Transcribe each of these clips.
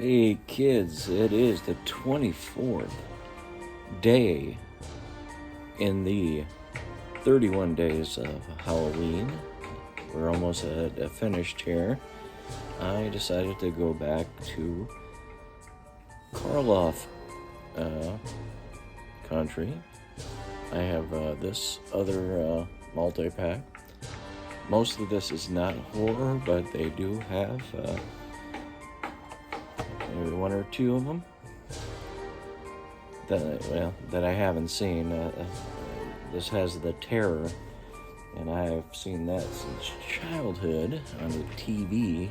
Hey kids, it is the 24th day in the 31 days of Halloween. We're almost finished here. I decided to go back to Karloff country. I have this other multi-pack. Most of this is not horror, but they do have maybe one or two of them that I haven't seen. This has The Terror, and I've seen that since childhood on the TV.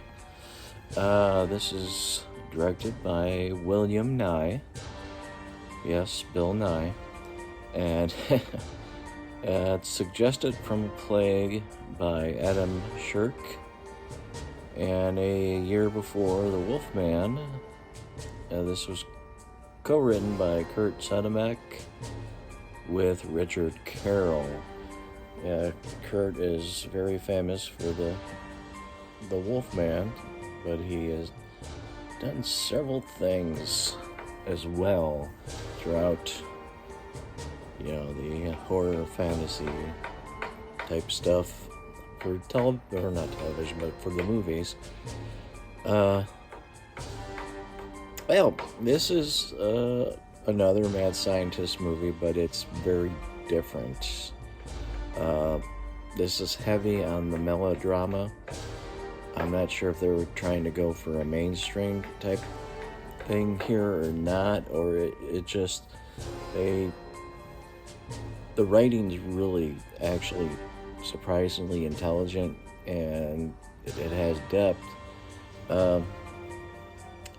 This is directed by William Nye. Yes, Bill Nye. And it's Suggested from a Plague by Adam Shirk. And a year before, The Wolfman. This was co-written by Kurt Siodmak with Richard Carroll. Kurt is very famous for the Wolfman, but he has done several things as well throughout, the horror fantasy type stuff for not television, but for the movies. This is another mad scientist movie, but it's very different. This is heavy on the melodrama. I'm not sure if they were trying to go for a mainstream type thing here or not, or it just the writing's really actually surprisingly intelligent, and it has depth.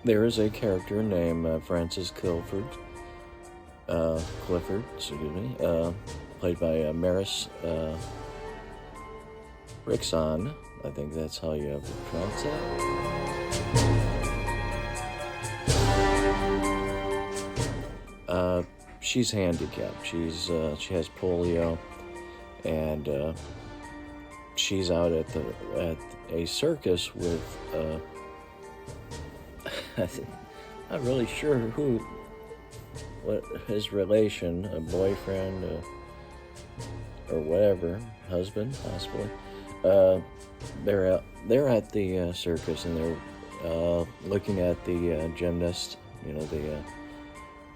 There is a character named Frances Clifford, played by Maris Rixson. I think that's how you pronounce that. She's handicapped. She has polio, and she's out at a circus with not really sure what his relation, a boyfriend, or whatever, husband possibly. They're at the circus, and they're looking at the gymnast, the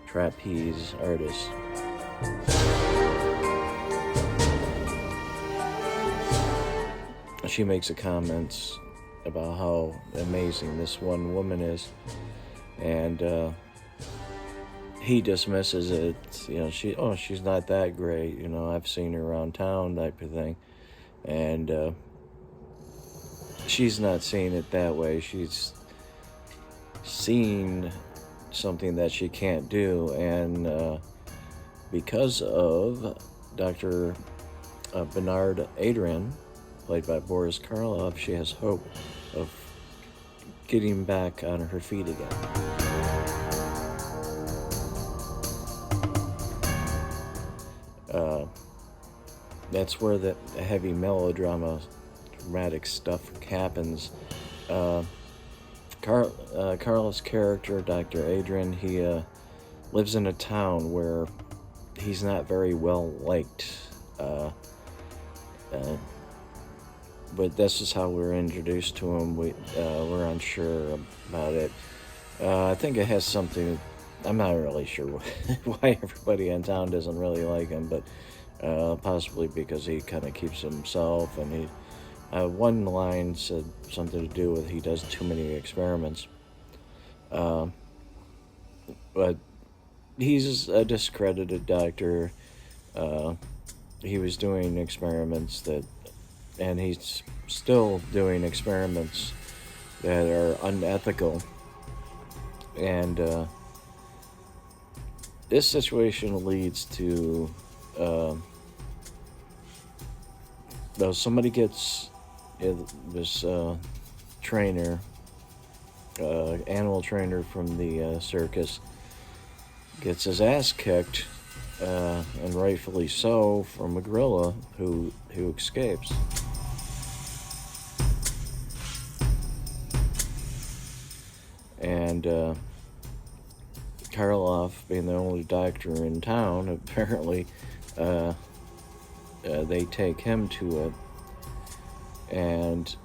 trapeze artist. She makes a comment about how amazing this one woman is, and he dismisses it. She's not that great. I've seen her around town, type of thing, and she's not seeing it that way. She's seeing something that she can't do, and because of Dr. Bernard Adrian, played by Boris Karloff, she has hope of getting back on her feet again. That's where the heavy melodrama, dramatic stuff happens. Karloff's character, Dr. Adrian, he lives in a town where he's not very well liked. But this is how we're introduced to him. We're unsure about it. I think it has something. I'm not really sure why everybody in town doesn't really like him, but possibly because he kind of keeps himself, and he. One line said something to do with he does too many experiments. But he's a discredited doctor. He was doing experiments and he's still doing experiments that are unethical. And this situation leads to somebody gets this trainer, animal trainer from the circus, gets his ass kicked, and rightfully so, from a gorilla who escapes. and Karloff, being the only doctor in town, apparently they take him to it. And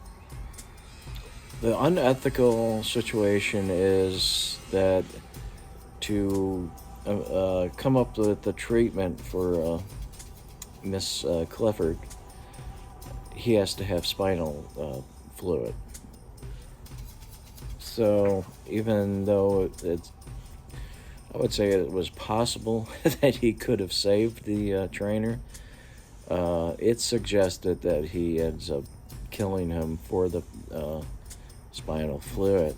the unethical situation is that to come up with the treatment for Miss Clifford, he has to have spinal fluid. So even though I would say it was possible that he could have saved the trainer, it's suggested that he ends up killing him for the spinal fluid.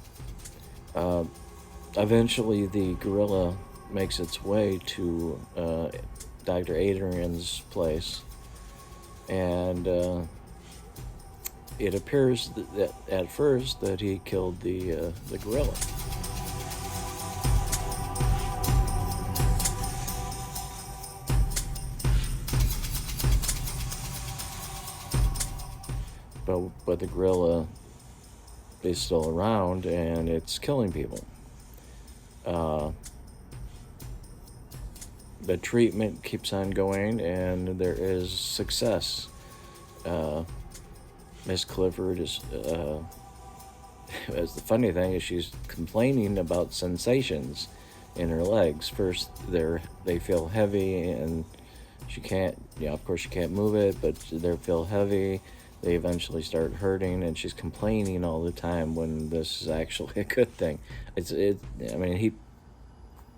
Eventually, the gorilla makes its way to Dr. Adrian's place, and it appears that at first that he killed the gorilla. But the gorilla is still around, and it's killing people. The treatment keeps on going, and there is success. Miss Clifford is, as the funny thing is, she's complaining about sensations in her legs. First, they feel heavy, and she can't, of course she can't move it, but they feel heavy. They eventually start hurting, and she's complaining all the time when this is actually a good thing.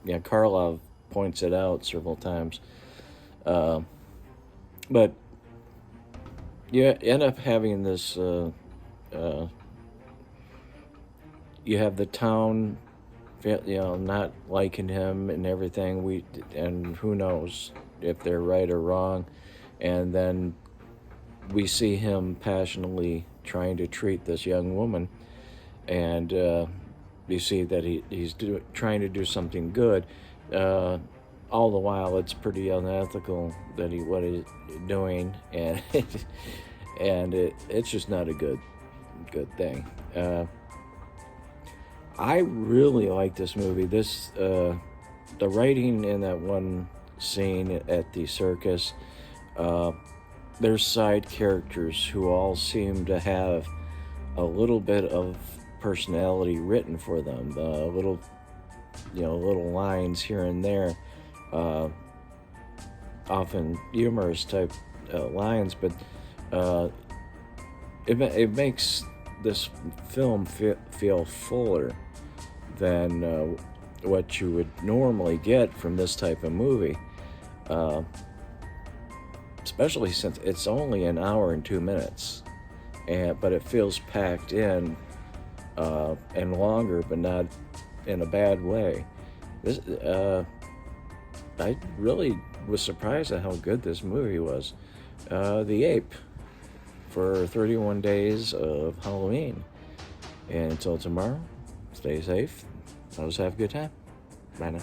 Karloff points it out several times. But you end up having this, you have the town, not liking him and everything. And who knows if they're right or wrong. And then we see him passionately trying to treat this young woman, and you see that he's trying to do something good. All the while, it's pretty unethical that what he's doing, and it's just not a good thing. I really like this movie. The writing in that one scene at the circus. There's side characters who all seem to have a little bit of personality written for them. Little lines here and there, often humorous type lines, but it makes this film feel fuller than what you would normally get from this type of movie. Especially since it's only an hour and 2 minutes, but it feels packed in and longer, but not in a bad way. I really was surprised at how good this movie was. The Ape, for 31 days of Halloween. And until tomorrow, stay safe. Always have a good time. Bye now.